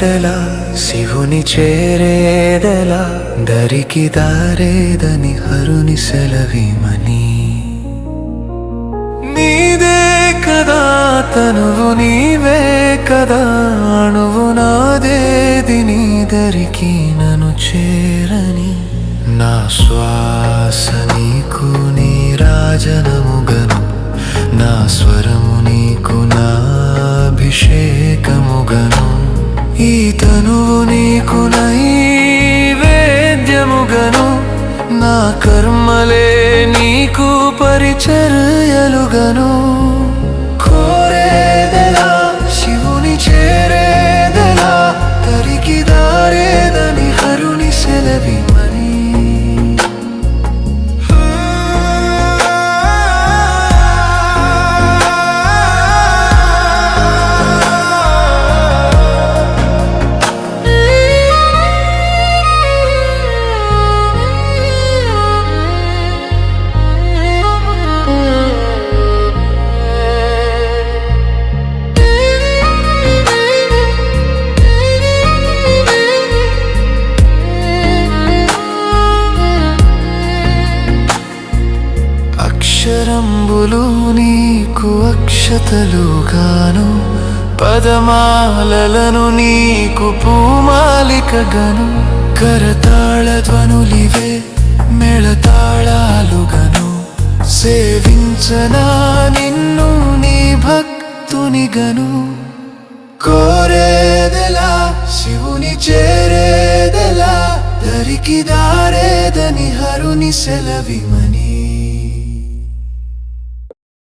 చేరేదెలా శివుని చేరేదెలా దరికి దారేదని హరుని సెలవిమని నీదే కదా తనువు నీవే కదా అణువు నాదేది నీ దరికి నన్ను చేరని నా శ్వాస నీకు నీరాజనముగను నా స్వరము నీకు నా అభిషేకముగను ఈ తనువు నీకు నైవేద్యముగను నా కర్మలే నీకు పరిచర్యలుగను కోరేదెలా శివుని చేరేదెలా దరికి దారేదని హరుని సెలవిమని అక్షరంబులు నీకు అక్షతలుగాను పదమాలలను నీకు పూమాలికగను కరతాళ ధ్వనులివే మేళతాళాలుగను సేవించనా నిన్ను నీ భక్తునిగను కోరేదెలా శివుని చేరేదెలా దరికి దారేదని హరుని సెలవిమని